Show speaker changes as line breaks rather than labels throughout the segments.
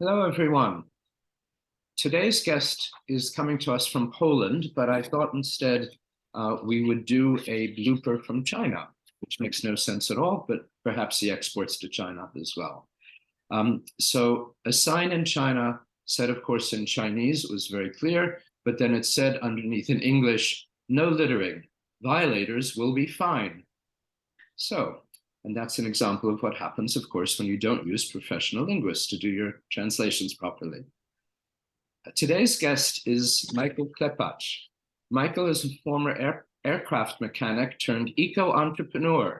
Hello, everyone. Today's guest is coming to us from Poland, but I thought instead we would do a blooper from China, which makes no sense at all, but perhaps he exports to China as well. So a sign in China said, of course, in Chinese, it was very clear, but then it said underneath in English, no littering, violators will be fined. So, and that's an example of what happens, of course, when you don't use professional linguists to do your translations properly. Today's guest is Michael Klepacz. Michael is a former aircraft mechanic turned eco-entrepreneur.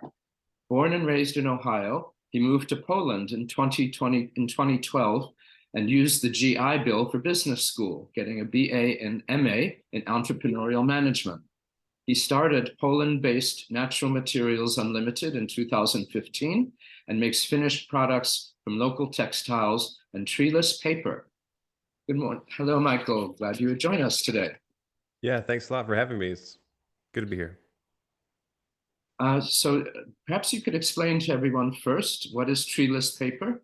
Born and raised in Ohio, he moved to Poland in 2012 and used the GI Bill for business school, getting a BA and MA in entrepreneurial management. He started Poland-based Natural Materials Unlimited in 2015 and makes finished products from local textiles and treeless paper. Good morning. Hello, Michael. Glad you would join us today.
Yeah, thanks a lot for having me. It's good to be here.
So perhaps you could explain to everyone first, what is treeless paper?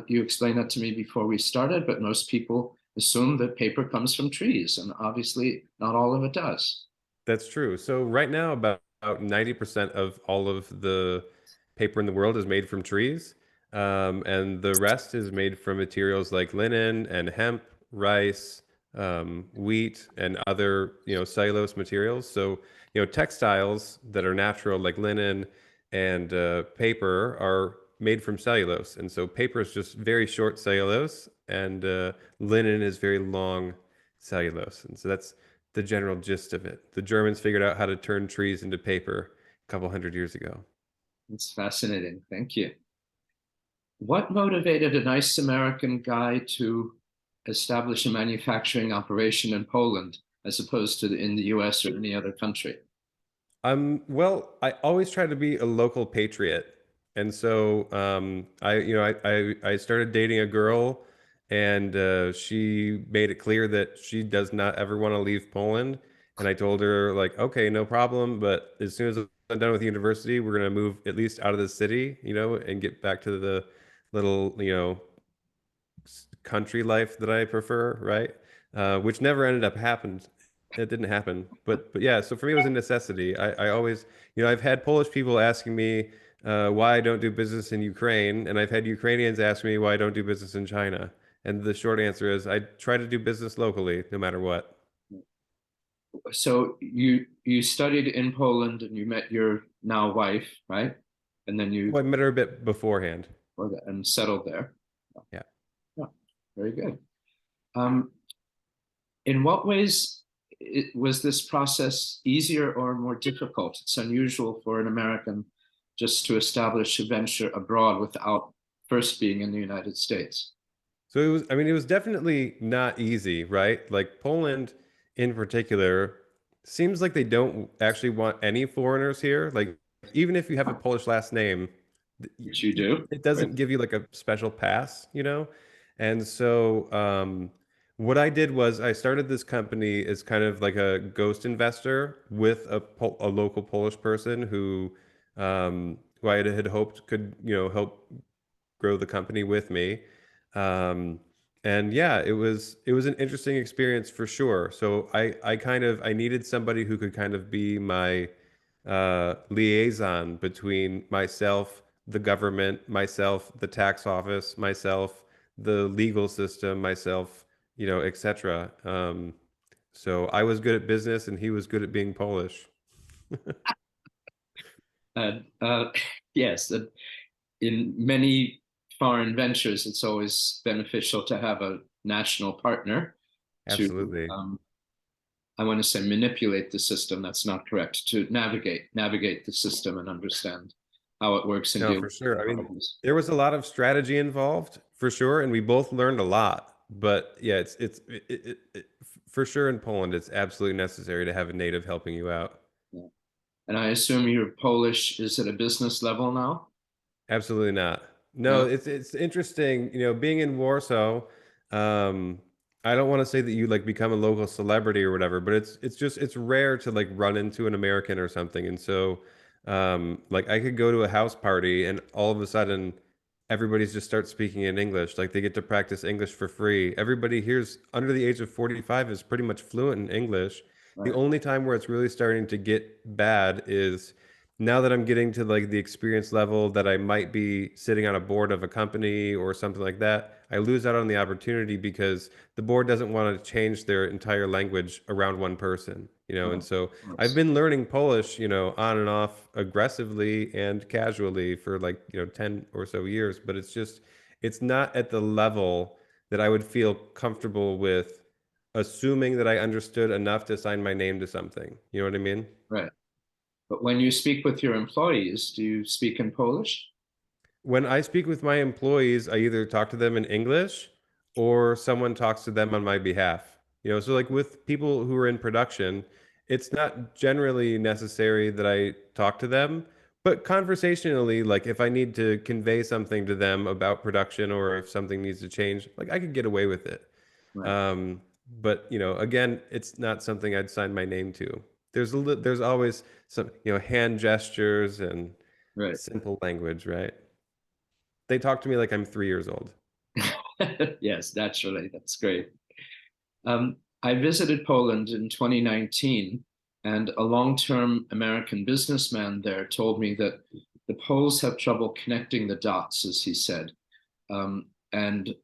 You explained that to me before we started, but most people assume that paper comes from trees, and obviously not all of it does.
That's true. So right now, about 90% of all of the paper in the world is made from trees, and the rest is made from materials like linen and hemp, rice, wheat, and other cellulose materials. So textiles that are natural like linen and paper are made from cellulose, and so paper is just very short cellulose, and linen is very long cellulose, and so that's the general gist of it. The Germans figured out how to turn trees into paper a couple hundred years ago.
It's fascinating. Thank you. What motivated a nice American guy to establish a manufacturing operation in Poland as opposed to in the US or any other country?
Well, I always try to be a local patriot. And so I started dating a girl, and she made it clear that she does not ever want to leave Poland. And I told her, like, okay, no problem, but as soon as I'm done with university, we're gonna move at least out of the city, and get back to the little, country life that I prefer, right? Which never ended up happening. It didn't happen. But yeah, so for me it was a necessity. I always, I've had Polish people asking me why I don't do business in Ukraine, and I've had Ukrainians ask me why I don't do business in China. And the short answer is I try to do business locally no matter what.
So you studied in Poland and you met your now wife, right? And then
Well, I met her a bit beforehand.
and settled there.
Yeah.
Yeah, very good. Um, in what ways was this process easier or more difficult? It's unusual for an American just to establish a venture abroad without first being in the United States.
So it was definitely not easy, right? Like Poland in particular seems like they don't actually want any foreigners here. Like even if you have a Polish last name,
Which you do,
it
right?
doesn't give you like a special pass, And so what I did was I started this company as kind of like a ghost investor with a local Polish person who I had hoped could, help grow the company with me. Um, and yeah, it was an interesting experience for sure. So I needed somebody who could kind of be my liaison between myself, the government, myself, the tax office, myself, the legal system, myself, etc. So I was good at business and he was good at being Polish.
And yes, in many foreign ventures, it's always beneficial to have a national partner to,
Absolutely.
I want to say manipulate the system. That's not correct. To navigate the system and understand how it works and
No,
deal
for
with
sure. I mean,
problems.
there was a lot of strategy involved for sure, and we both learned a lot. But yeah, for sure in Poland, it's absolutely necessary to have a native helping you out.
Yeah. And I assume you're Polish is at a business level now?
Absolutely not. No,
No?
it's interesting, being in Warsaw. Um, I don't want to say that you like become a local celebrity or whatever, but it's rare to like run into an American or something. And so like I could go to a house party and all of a sudden everybody's just start speaking in English. Like they get to practice English for free. Everybody here's under the age of 45 is pretty much fluent in English. The
Right,
only time where it's really starting to get bad is now that I'm getting to like the experience level that I might be sitting on a board of a company or something like that. I lose out on the opportunity because the board doesn't want to change their entire language around one person, you know.
right,
And so
of
I've
course.
been learning Polish, you know, on and off aggressively and casually for like, you know, 10 or so years, but it's just, it's not at the level that I would feel comfortable with assuming that I understood enough to sign my name to something. You know what I mean?
Right. But when you speak with your employees, do you speak in Polish?
When I speak with my employees, I either talk to them in English or someone talks to them on my behalf. You know, so like with people who are in production, it's not generally necessary that I talk to them, but conversationally, like if I need to convey something to them about production or if something needs to change, like I could get away with it.
Right,
Um, but you know, again, it's not something I'd sign my name to. There's always some, you know, hand gestures and
right.
simple language, right? They talk to me like I'm 3 years old.
Yes, naturally. That's great. I visited Poland in 2019, and a long-term American businessman there told me that the Poles have trouble connecting the dots, as he said, and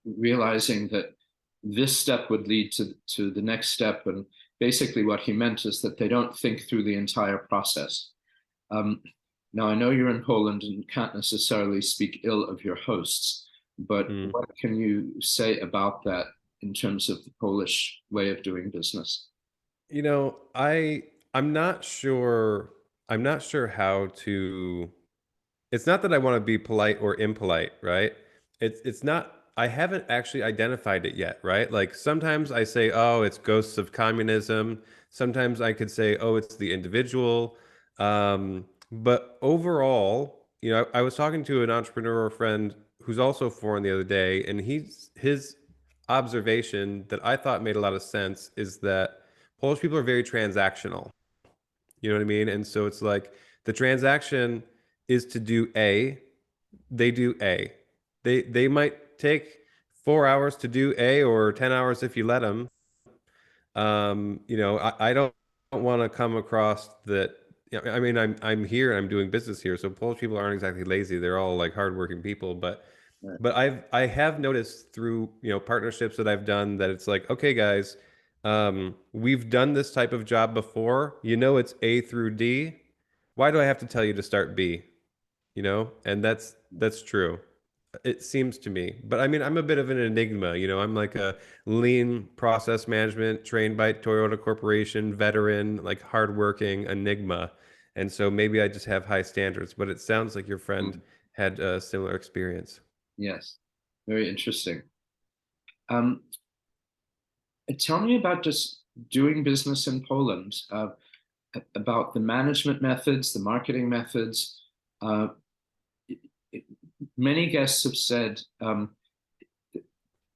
realizing that this step would lead to the next step. And basically, what he meant is that they don't think through the entire process. Um, Now, I know you're in Poland and can't necessarily speak ill of your hosts, but
Mm.
what can you say about that in terms of the Polish way of doing business?
You know, I'm not sure how to, it's not that I want to be polite or impolite, right? It's not, I haven't actually identified it yet, right? Like sometimes I say, oh, it's ghosts of communism. Sometimes I could say, oh, it's the individual. But overall, you know, I was talking to an entrepreneur friend who's also foreign the other day, and his observation that I thought made a lot of sense is that Polish people are very transactional. You know what I mean? And so it's like the transaction is to do A, they do A. They might take 4 hours to do A or 10 hours if you let them. You know, I don't want to come across that. You know, I mean, I'm here, I'm doing business here, so Polish people aren't exactly lazy. They're all like hardworking people,
Right.
but I have noticed through, you know, partnerships that I've done that it's like, okay, guys, we've done this type of job before. You know, it's A through D. Why do I have to tell you to start B? You know, and that's true. It seems to me. But I mean, I'm a bit of an enigma. You know, I'm like a lean process management trained by Toyota Corporation, veteran, like hardworking enigma. And so maybe I just have high standards, but it sounds like your friend
Mm,
had a similar experience.
yes, very interesting. Um, Tell me about just doing business in Poland, about the management methods, the marketing methods. Uh, Many guests have said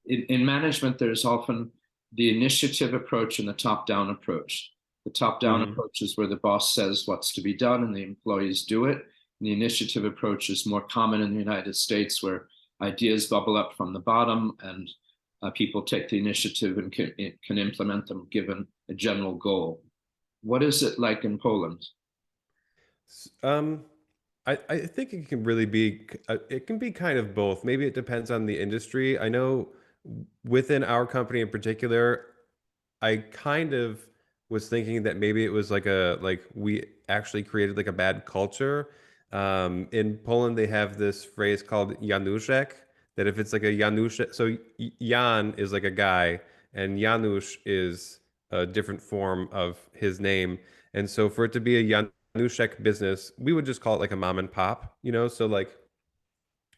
in management, there's often the initiative approach and the top-down approach. The top-down
Hmm.
approach is where the boss says what's to be done and the employees do it. And the initiative approach is more common in the United States, where ideas bubble up from the bottom and people take the initiative and can implement them given a general goal. What is it like in Poland?
Um, I think it can really be, it can be kind of both. Maybe it depends on the industry. I know within our company in particular, I kind of was thinking that maybe it was like like we actually created like a bad culture. In Poland, they have this phrase called Januszek, that if it's like a Januszek, so Jan is like a guy, and Janusz is a different form of his name. And so for it to be a Januszek business, we would just call it like a mom and pop, you know? So like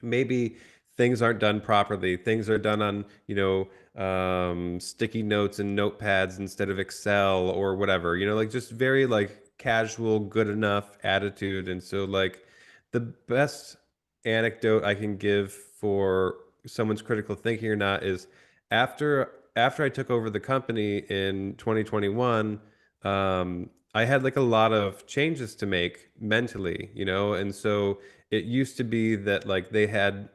maybe things aren't done properly. Things are done on, you know, sticky notes and notepads instead of Excel or whatever, you know, like just very like casual, good enough attitude. And so, like, the best anecdote I can give for someone's critical thinking or not is after I took over the company in 2021, I had like a lot of changes to make mentally, and so it used to be that like they had,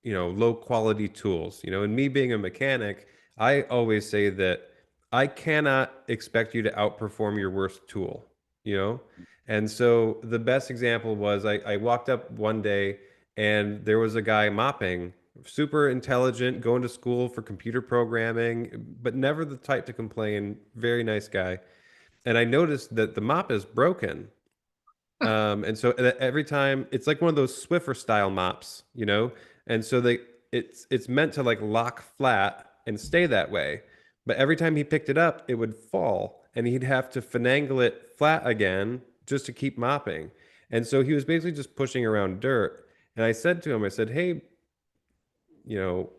low quality tools, and me being a mechanic, I always say that I cannot expect you to outperform your worst tool, you know? And so the best example was I walked up one day and there was a guy mopping, super intelligent, going to school for computer programming, but never the type to complain, very nice guy. And I noticed that the mop is broken. And so every time it's like one of those Swiffer style mops, and so it's meant to like lock flat and stay that way. But every time he picked it up, it would fall, and he'd have to finagle it flat again just to keep mopping. And so he was basically just pushing around dirt. And I said to him, I said, "Hey, you know,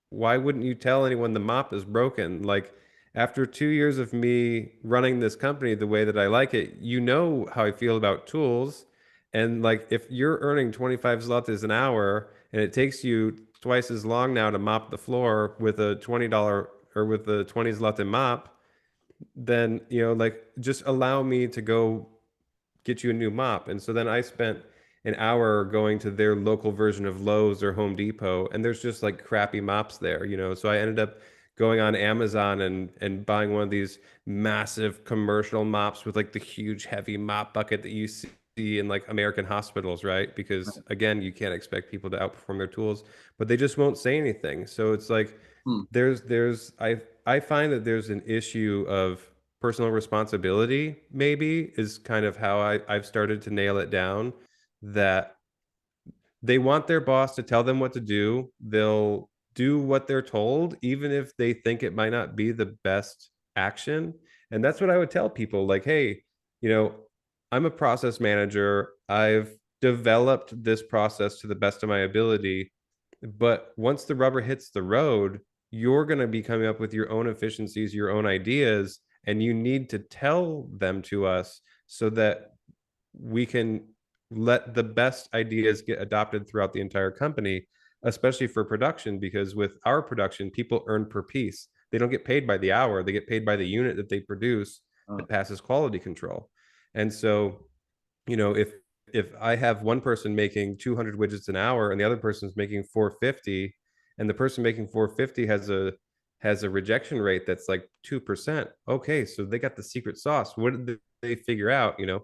why wouldn't you tell anyone the mop is broken? Like, after 2 years of me running this company the way that I like it, you know how I feel about tools. And like, if you're earning 25 zlotys an hour and it takes you twice as long now to mop the floor with a $20 or with a 20 zloty mop, then, like, just allow me to go get you a new mop." And so then I spent an hour going to their local version of Lowe's or Home Depot, and there's just like crappy mops there, So I ended up going on Amazon and buying one of these massive commercial mops with like the huge heavy mop bucket that you see in like American hospitals, right? Because again, you can't expect people to outperform their tools, but they just won't say anything. So it's like
Hmm.
I find that there's an issue of personal responsibility, maybe, is kind of how I've started to nail it down, that they want their boss to tell them what to do. They'll do what they're told, even if they think it might not be the best action. And that's what I would tell people, like, hey, you know, I'm a process manager. I've developed this process to the best of my ability. But once the rubber hits the road, you're going to be coming up with your own efficiencies, your own ideas, and you need to tell them to us so that we can let the best ideas get adopted throughout the entire company, especially for production, because with our production, people earn per piece. They don't get paid by the hour, they get paid by the unit that they produce
Oh,
that passes quality control. And so, if I have one person making 200 widgets an hour and the other person's making 450, and the person making 450 has a rejection rate that's like 2%. Okay, so they got the secret sauce. What did they figure out,
right.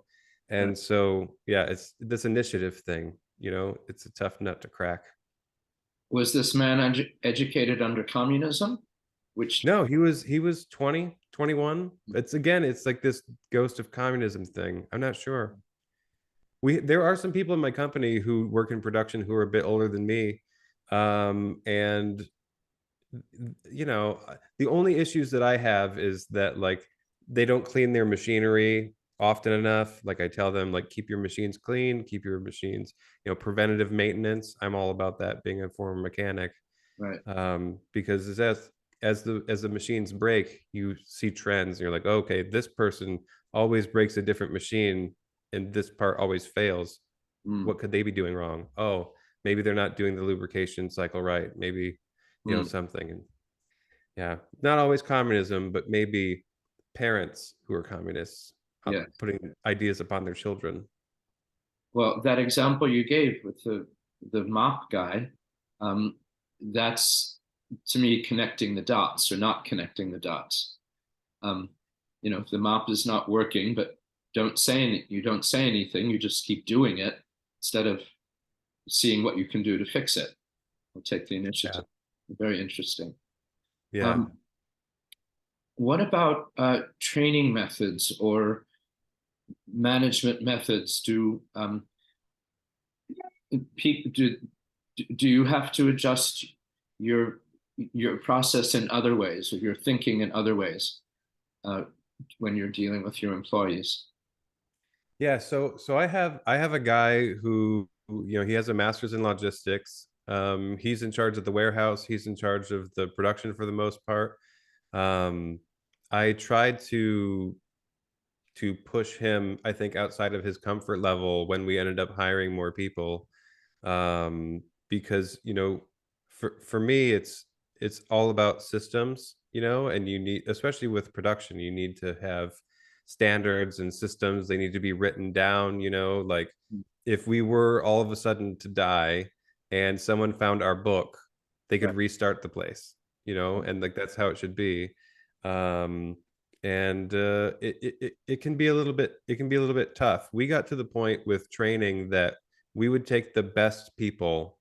And so, yeah, it's this initiative thing, it's a tough nut to crack.
Was this man educated under communism? Which,
No, he was 20, 21. It's like this ghost of communism thing. I'm not sure. There are some people in my company who work in production who are a bit older than me. And the only issues that I have is that like they don't clean their machinery often enough. Like I tell them, like, keep your machines clean, keep your machines, preventative maintenance. I'm all about that, being a former mechanic.
right.
Because as the machines break, you see trends. And you're like, okay, this person always breaks a different machine, and this part always fails.
Mm,
What could they be doing wrong? Oh, maybe they're not doing the lubrication cycle right. Maybe
mm,
something. And yeah, not always communism, but maybe parents who are communists
yeah.
putting ideas upon their children.
Well, that example you gave with the mop guy, um, that's to me connecting the dots or not connecting the dots. Um, if the mop is not working, but you don't say anything, you just keep doing it instead of seeing what you can do to fix it or take the
Yeah,
initiative. Very interesting.
yeah.
Um, what about training methods or management methods? Do do you have to adjust your your process in other ways or your thinking in other ways uh, when you're dealing with your employees?
Yeah, so I have a guy who, he has a master's in logistics. He's in charge of the warehouse. He's in charge of the production for the most part. Um, I tried to push him, I think, outside of his comfort level when we ended up hiring more people. Because, for me, it's all about systems, and you need, especially with production, you need to have standards and systems. They need to be written down, like if we were all of a sudden to die and someone found our book, they could
Right.
restart the place, and like that's how it should be. Um, and it can be a little bit tough. We got to the point with training that we would take the best people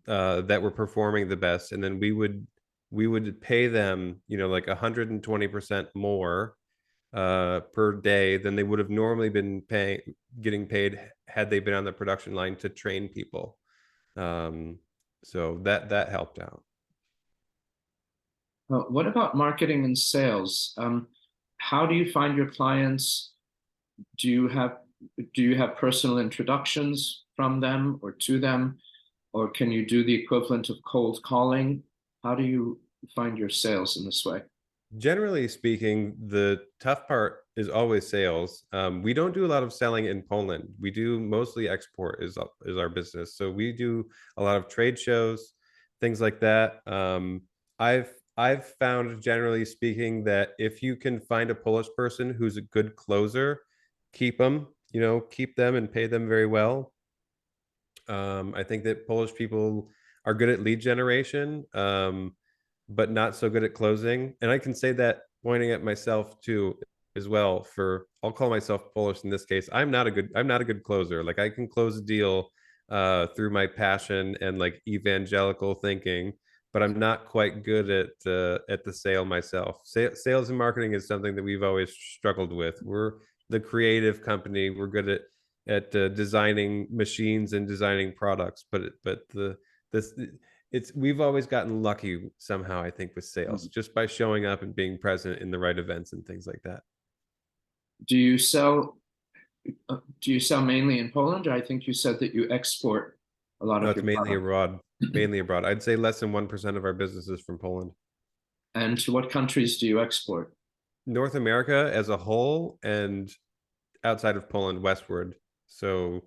that were performing the best, and then we would pay them, like 120% more per day than they would have normally been getting paid had they been on the production line to train people. Um, so that helped out.
What about marketing and sales? How do you find your clients? Do you have personal introductions from them or to them, or can you do the equivalent of cold calling? How do you find your sales in this way?
Generally speaking, the tough part is always sales. We don't do a lot of selling in Poland. We do mostly export is our business. So we do a lot of trade shows, things like that. I've found, generally speaking, that if you can find a Polish person who's a good closer, keep them. Keep them and pay them very well. I think that Polish people are good at lead generation, but not so good at closing. And I can say that pointing at myself too, as well. For I'll call myself Polish in this case. I'm not a good closer. Like I can close a deal through my passion and like evangelical thinking, but I'm not quite good at the sale myself. Sales and marketing is something that we've always struggled with. We're the creative company. We're good at designing machines and designing products, but this it's we've always gotten lucky somehow, I think, with sales,
Mhm.
just by showing up and being present in the right events and things like that.
Do you sell? Do you sell mainly in Poland, or I think you said that you export a lot
No,
of
it's
your
mainly
product?
abroad. Mainly abroad. I'd say less than 1% of our business is from Poland.
And to what countries do you export?
North America as a whole, and outside of Poland, westward. So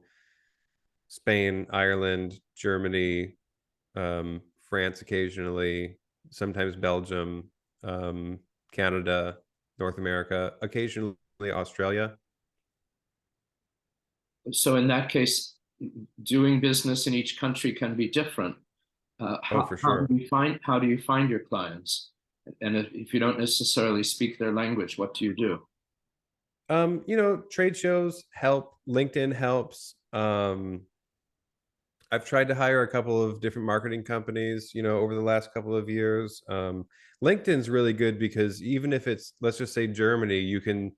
Spain, Ireland, Germany, France occasionally, sometimes Belgium, Canada, North America, occasionally Australia.
So in that case, doing business in each country can be different.
Oh, for
How
sure.
do you find your clients? And if you don't necessarily speak their language, what do you do?
Trade shows help, LinkedIn helps. I've tried to hire a couple of different marketing companies, over the last couple of years. LinkedIn's really good because even if it's, let's just say Germany, you can,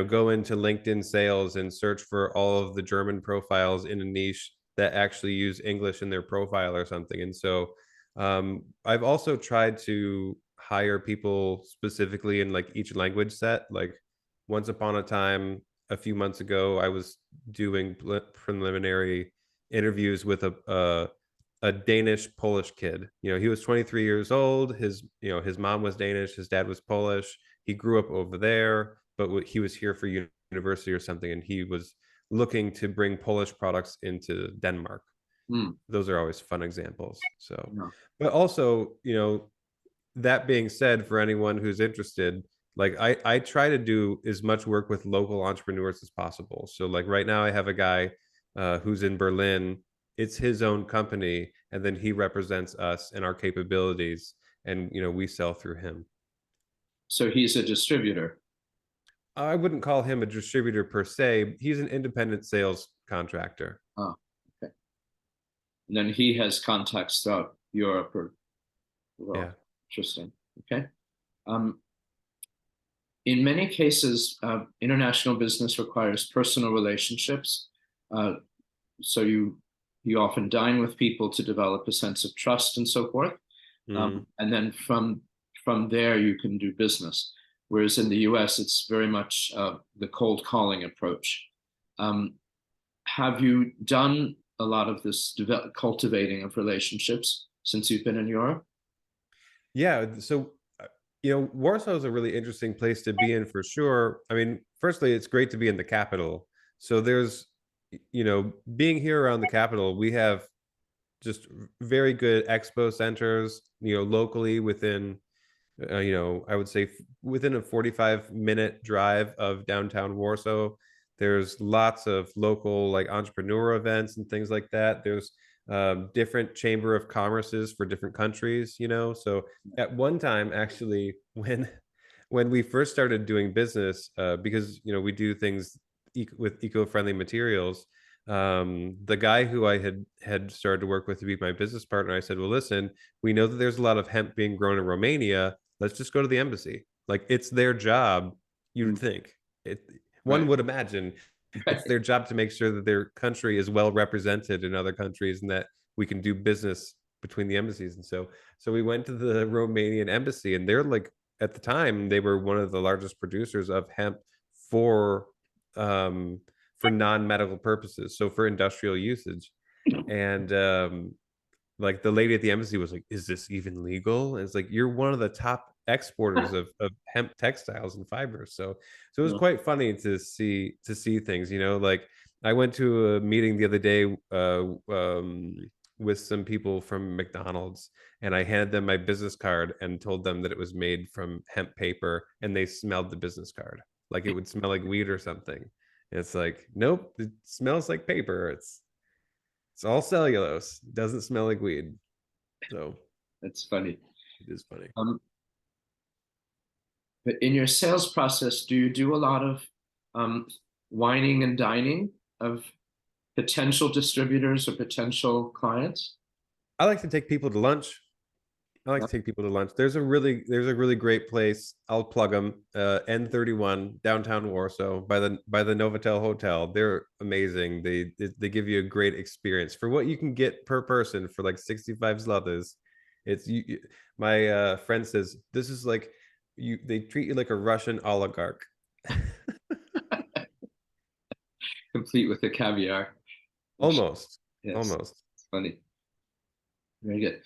go into LinkedIn sales and search for all of the German profiles in a niche that actually use English in their profile or something. And so I've also tried to hire people specifically in like each language set. Like once upon a time, a few months ago, I was doing preliminary interviews with a Danish Polish kid. He was 23 years old. His mom was Danish, his dad was Polish. He grew up over there, but he was here for university or something, and he was looking to bring Polish products into Denmark.
Hmm,
Those are always fun examples. So,
no.
but also, that being said, for anyone who's interested, like I try to do as much work with local entrepreneurs as possible. So like right now I have a guy who's in Berlin. It's his own company, and then he represents us and our capabilities, and we sell through him.
So he's a distributor.
I wouldn't call him a distributor per se. He's an independent sales contractor.
Oh, okay. And then he has contacts throughout Europe or well,
Yeah.
interesting. Okay. Um, in many cases, international business requires personal relationships. Uh, so you often dine with people to develop a sense of trust and so forth.
Mm.
And then from there you can do business. Whereas in the U.S., it's very much the cold calling approach. Um, have you done a lot of this cultivating of relationships since you've been in Europe?
Yeah. So, Warsaw is a really interesting place to be in for sure. I mean, firstly, it's great to be in the capital. So there's, being here around the capital, we have just very good expo centers, locally within You know, I would say within a 45-minute drive of downtown Warsaw. There's lots of local like entrepreneur events and things like that. There's different chamber of commerces for different countries, you know. So at one time, actually, when we first started doing business, because you know we do things with eco-friendly materials, the guy who I had started to work with to be my business partner, I said, well, listen, we know that there's a lot of hemp being grown in Romania. Let's just go to the embassy. Like it's their job, you'd
Mm,
think. It one
right.
would imagine it's their job to make sure that their country is well represented in other countries and that we can do business between the embassies. And so we went to the Romanian embassy, and they're like, at the time they were one of the largest producers of hemp for um for non-medical purposes, so for industrial usage. And like the lady at the embassy was like, is this even legal? And it's like, you're one of the top exporters of hemp textiles and fibers. So it was
Well,
quite funny to see things, you know. Like I went to a meeting the other day with some people from McDonald's, and I handed them my business card and told them that it was made from hemp paper, and they smelled the business card like it would smell like weed or something. It's like, nope, it smells like paper. It's all cellulose. It doesn't smell like weed. So
that's funny.
it is funny.
Um, but in your sales process, do you do a lot of um, wining and dining of potential distributors or potential clients?
I like to take people to lunch. I like to take people to lunch. There's a really great place. I'll plug them. N31 downtown Warsaw by the Novotel Hotel. They're amazing. They give you a great experience for what you can get per person for like 65 zlotys. It's my friend says this is like you. They treat you like a Russian oligarch.
Complete with the caviar.
Almost,
Yes,
almost.
it's funny. Very good.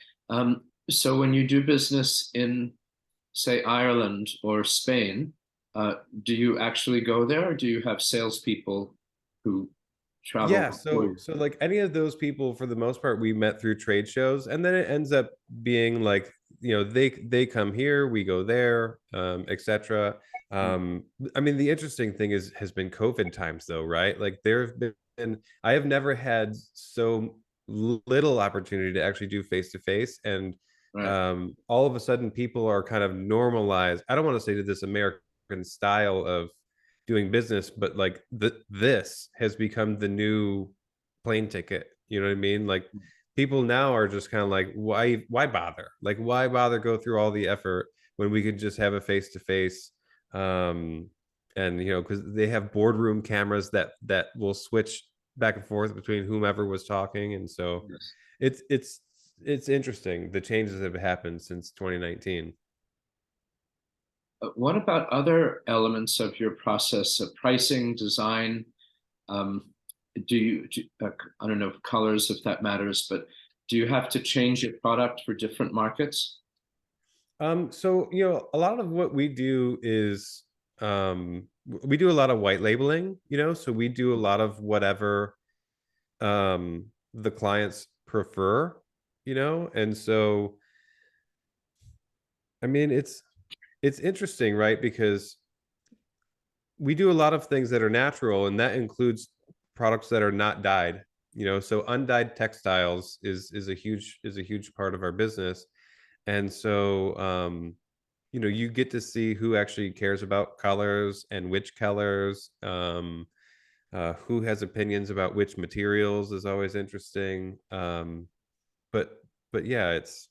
So when you do business in, say, Ireland or Spain, do you actually go there, or do you have salespeople who travel
Yeah,
before you?
so like any of those people for the most part we met through trade shows, and then it ends up being like, you know, they come here, we go there, etc. I mean, the interesting thing is has been COVID times though, right? Like there have been, I have never had so little opportunity to actually do face to face, and
Right.
all of a sudden people are kind of normalized. I don't want to say to this American style of doing business, but like this has become the new plane ticket. You know what I mean? Like people now are just kind of like, why bother? Like why bother go through all the effort when we could just have a face to face? And you know, because they have boardroom cameras that will switch back and forth between whomever was talking, and so
Yes.
it's it's it's interesting the changes that have happened since 2019.
What about other elements of your process of pricing, design? Um, I don't know, colors, if that matters, but do you have to change your product for different markets?
So you know, a lot of what we do is we do a lot of white labeling, you know, so we do a lot of whatever the clients prefer, you know, and so I mean it's interesting, right? Because we do a lot of things that are natural, and that includes products that are not dyed, you know, so undyed textiles is a huge part of our business. And so you know, you get to see who actually cares about colors and which colors, who has opinions about which materials is always interesting. But yeah, it's,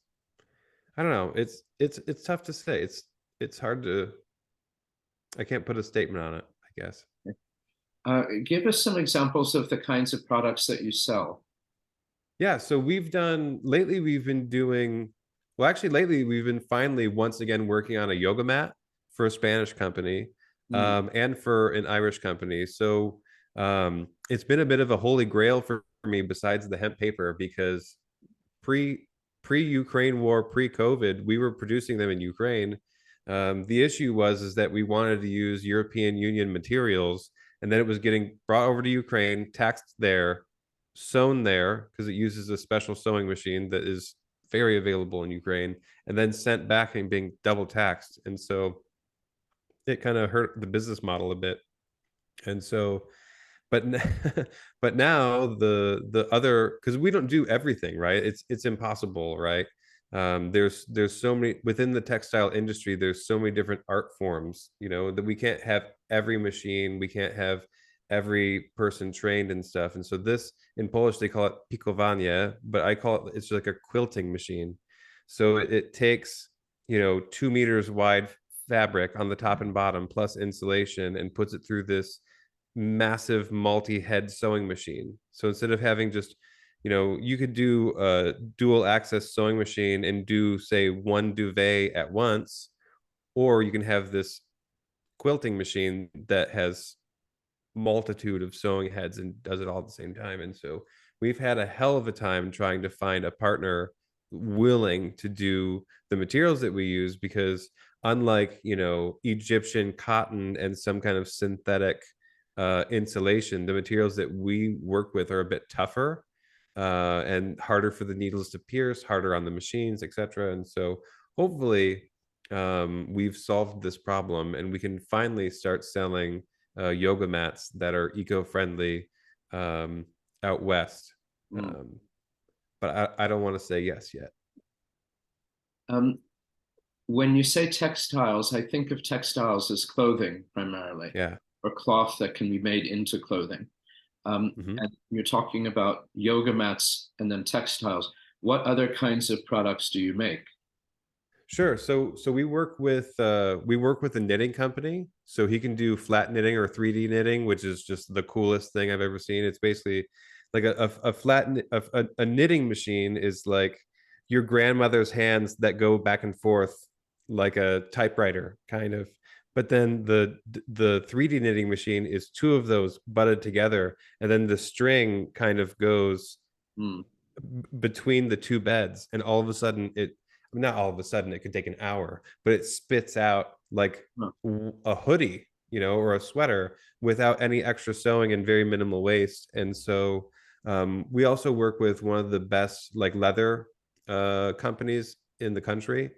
I don't know, it's tough to say. It's hard to, I can't put a statement on it, I guess.
Give us some examples of the kinds of products that you sell.
Yeah, so we've done lately, we've been doing, well, actually, lately, we've been finally once again working on a yoga mat for a Spanish company,
Mm,
and for an Irish company. So it's been a bit of a holy grail for me besides the hemp paper, because pre Ukraine war, pre COVID, we were producing them in Ukraine. The issue was is that we wanted to use European Union materials, and then it was getting brought over to Ukraine, taxed there, sewn there because it uses a special sewing machine that is very available in Ukraine, and then sent back and being double taxed. And so it kind of hurt the business model a bit. And so, but but now the other, because we don't do everything, right? It's impossible, right? There's so many within the textile industry. There's so many different art forms, that we can't have every machine, we can't have every person trained and stuff. And so this, in Polish they call it pikowanie, but I call it's like a quilting machine. So it takes 2 meters wide fabric on the top and bottom plus insulation and puts it through this massive multi-head sewing machine. So instead of having just, you could do a dual access sewing machine and do, say, one duvet at once, or you can have this quilting machine that has multitude of sewing heads and does it all at the same time. And so we've had a hell of a time trying to find a partner willing to do the materials that we use, because unlike Egyptian cotton and some kind of synthetic insulation, the materials that we work with are a bit tougher and harder for the needles to pierce, harder on the machines, etc. And so hopefully we've solved this problem and we can finally start selling yoga mats that are eco-friendly out west. But I don't want to say yes yet.
When you say textiles, I think of textiles as clothing primarily.
Yeah.
Or cloth that can be made into clothing. And you're talking about yoga mats and then textiles. What other kinds of products do you make?
Sure. So we work with a knitting company. So he can do flat knitting or 3D knitting, which is just the coolest thing I've ever seen. It's basically like a knitting machine is like your grandmother's hands that go back and forth like a typewriter, kind of. But then the 3D knitting machine is two of those butted together, and then the string kind of goes between the two beds, and all of a sudden not all of a sudden, it could take an hour, but it spits out like a hoodie, or a sweater without any extra sewing and very minimal waste. And so we also work with one of the best like leather companies in the country,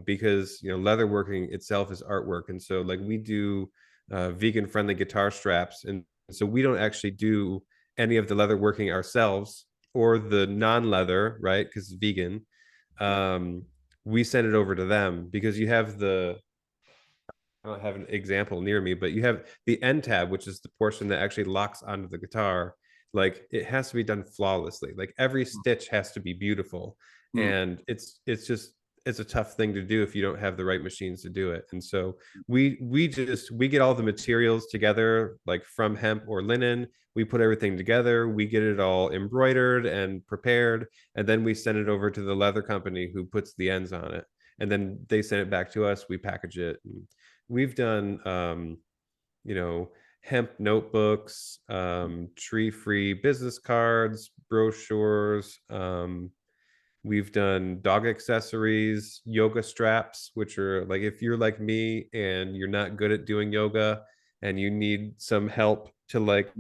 because leather working itself is artwork. And so like we do vegan friendly guitar straps, and so we don't actually do any of the leather working ourselves or the non-leather, right, because it's vegan. We send it over to them because you have I don't have an example near me, but you have the end tab, which is the portion that actually locks onto the guitar. Like it has to be done flawlessly. Like every stitch has to be beautiful. And it's a tough thing to do if you don't have the right machines to do it. And so we get all the materials together, like from hemp or linen. We put everything together, we get it all embroidered and prepared, and then we send it over to the leather company who puts the ends on it, and then they send it back to us. We package it. And we've done hemp notebooks, tree-free business cards, brochures. We've done dog accessories, yoga straps, which are like if you're like me and you're not good at doing yoga and you need some help to like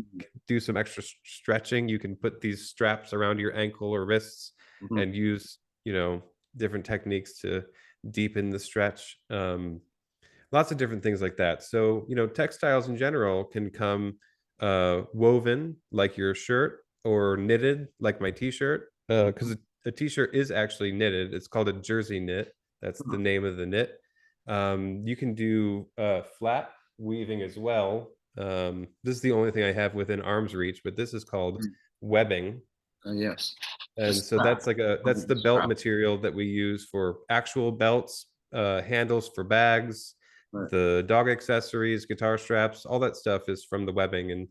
do some extra stretching, you can put these straps around your ankle or wrists and use, different techniques to deepen the stretch. Lots of different things like that. So, textiles in general can come woven like your shirt or knitted like my t-shirt, because a t-shirt is actually knitted. It's called a jersey knit. That's the name of the knit. You can do flat weaving as well. This is the only thing I have within arm's reach, but this is called webbing.
Yes.
And so that's the belt material that we use for actual belts, handles for bags, the dog accessories, guitar straps, all that stuff is from the webbing. And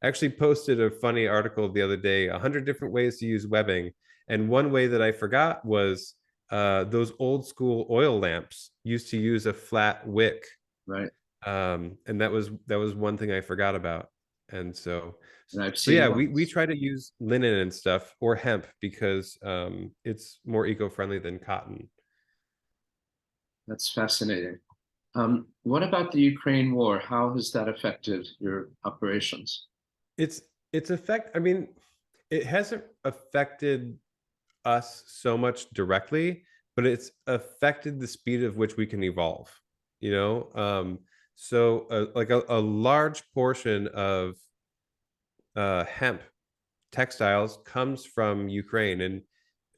I actually posted a funny article the other day, 100 different ways to use webbing. And one way that I forgot was those old school oil lamps used to use a flat wick.
Right.
And that was one thing I forgot about. And so
I've
seen yeah, we try to use linen and stuff or hemp because it's more eco-friendly than cotton.
That's fascinating. What about the Ukraine war? How has that affected your operations?
I mean, it hasn't affected us so much directly, but it's affected the speed of which we can evolve, you know? So like a large portion of hemp textiles comes from Ukraine, and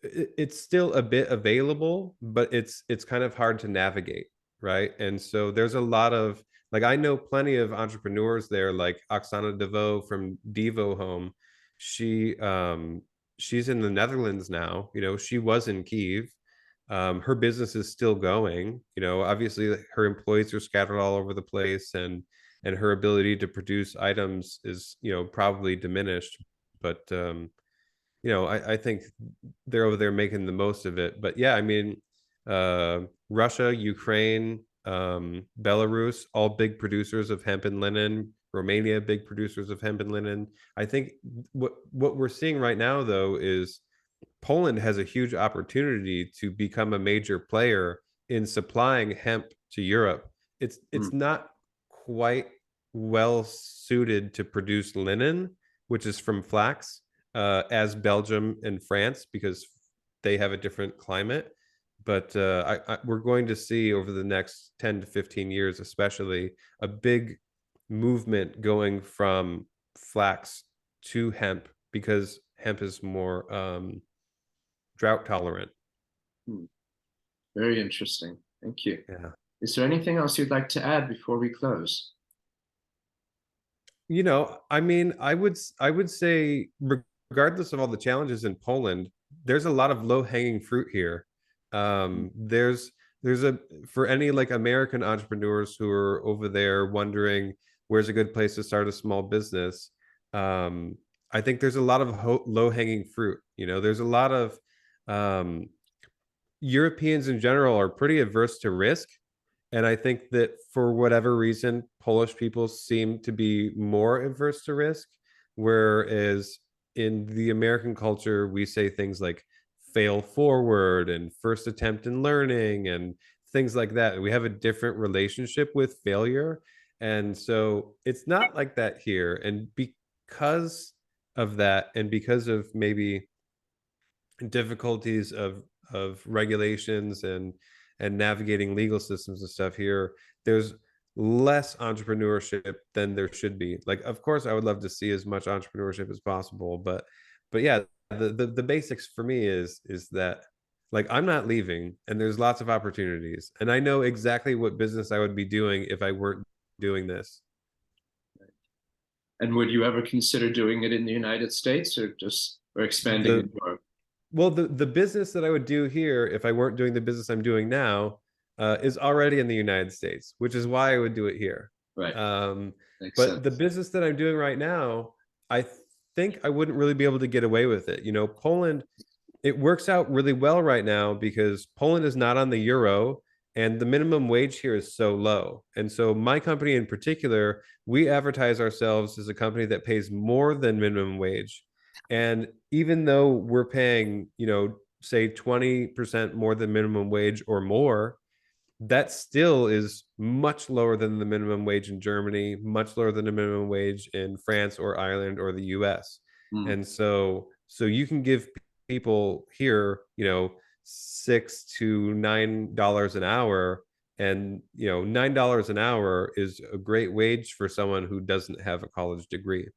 it's still a bit available, but it's kind of hard to navigate, right? And so there's a lot of, like, I know plenty of entrepreneurs there, like Oksana Devo from Devo Home. She she's in the Netherlands now. You know, she was in Kyiv. Her business is still going. You know, obviously her employees are scattered all over the place, and her ability to produce items is, you know, probably diminished. But you know, I think they're over there making the most of it. But yeah, I mean, Russia, Ukraine, Belarus, all big producers of hemp and linen. Romania, big producers of hemp and linen. I think what we're seeing right now, though, is Poland has a huge opportunity to become a major player in supplying hemp to Europe. It's
Mm.
not quite well suited to produce linen, which is from flax, as Belgium and France, because they have a different climate. But we're going to see over the next 10 to 15 years, especially, a big movement going from flax to hemp, because hemp is more drought tolerant.
Hmm. Very interesting. Thank you.
Yeah.
Is there anything else you'd like to add before we close?
You know, I mean, I would say, regardless of all the challenges in Poland, there's a lot of low-hanging fruit here. There's a For any like American entrepreneurs who are over there wondering where's a good place to start a small business. Um, I think there's a lot of low-hanging fruit. You know, there's a lot of um, Europeans in general are pretty averse to risk. And I think that for whatever reason, Polish people seem to be more averse to risk. Whereas in the American culture, we say things like fail forward and first attempt in learning and things like that. We have a different relationship with failure. And so it's not like that here. And because of that, and because of maybe difficulties of regulations and navigating legal systems and stuff here, there's less entrepreneurship than there should be. Like, of course, I would love to see as much entrepreneurship as possible, but yeah, the basics for me is that, like, I'm not leaving, and there's lots of opportunities, and I know exactly what business I would be doing if I weren't doing this.
And would you ever consider doing it in the United States or expanding
The
in Europe?
Well, the business that I would do here, if I weren't doing the business I'm doing now, is already in the United States, which is why I would do it here.
Right.
Um,
Makes
but the
sense.
business that I'm doing right now, I think I wouldn't really be able to get away with it. You know, Poland, it works out really well right now because Poland is not on the euro, and the minimum wage here is so low. And so my company in particular, we advertise ourselves as a company that pays more than minimum wage. And even though we're paying, you know, say 20% more than minimum wage or more, that still is much lower than the minimum wage in Germany, much lower than the minimum wage in France or Ireland or the US.
Mm.
And so you can give people here, you know, $6 to $9 an hour. And, you know, $9 an hour is a great wage for someone who doesn't have a college degree.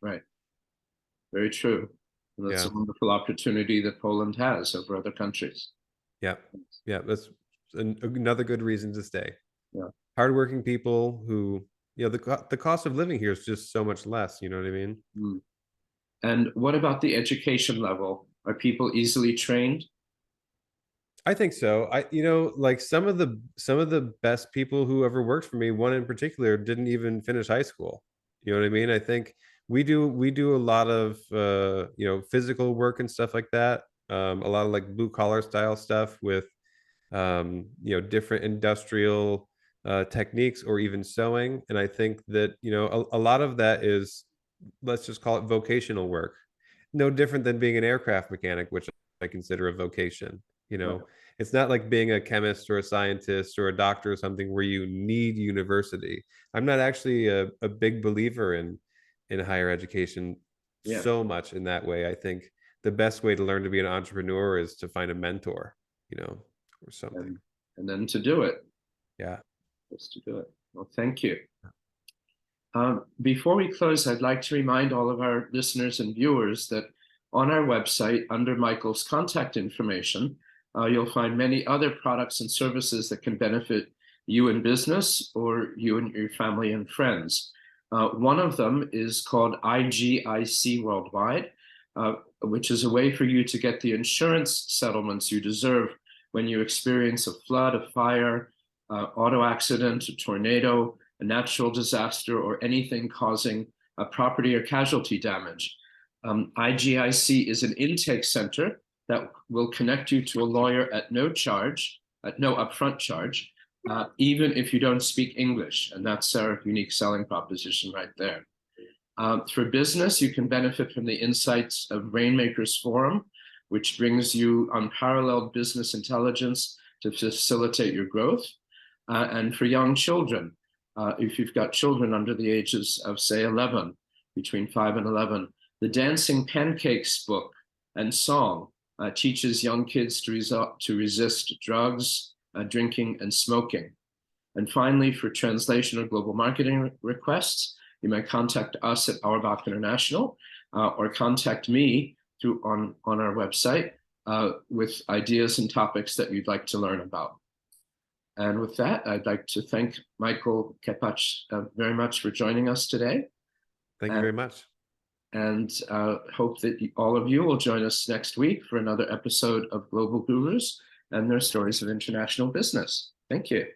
Right. Very true. And that's
Yeah.
a wonderful opportunity that Poland has over other countries.
Yeah. Yeah. That's another good reason to stay.
Yeah.
Hardworking people who, you know, the cost of living here is just so much less. You know what I mean?
Mm. And what about the education level? Are people easily trained?
I think so. You know, like some of the best people who ever worked for me, one in particular, didn't even finish high school. You know what I mean? I think we do a lot of you know, physical work and stuff like that. A lot of like blue collar style stuff with you know, different industrial techniques or even sewing. And I think that, you know, a lot of that is, let's just call it vocational work. No different than being an aircraft mechanic, which I consider a vocation. You
Right.
know, it's not like being a chemist or a scientist or a doctor or something where you need university. I'm not actually a big believer in higher education
Yeah.
so much in that way. I think the best way to learn to be an entrepreneur is to find a mentor, or something.
And then to do it,
Yeah.
just to do it. Well, thank you. Before we close, I'd like to remind all of our listeners and viewers that on our website, under Michael's contact information, you'll find many other products and services that can benefit you in business or you and your family and friends. One of them is called IGIC Worldwide, which is a way for you to get the insurance settlements you deserve when you experience a flood, a fire, auto accident, a tornado, a natural disaster, or anything causing a property or casualty damage. IGIC is an intake center that will connect you to a lawyer at no charge, at no upfront charge, even if you don't speak English. And that's our unique selling proposition right there. For business, you can benefit from the insights of Rainmakers Forum, which brings you unparalleled business intelligence to facilitate your growth. And for young children, if you've got children under the ages of, say, 11, between 5 and 11, the Dancing Pancakes book and song teaches young kids to resist drugs, drinking, and smoking. And finally, for translation or global marketing requests, you may contact us at Auerbach International or contact me on our website with ideas and topics that you'd like to learn about. And with that, I'd like to thank Michael Klepacz very much for joining us today.
Thank you very much.
And hope that all of you will join us next week for another episode of Global Gurus and their stories of international business. Thank you.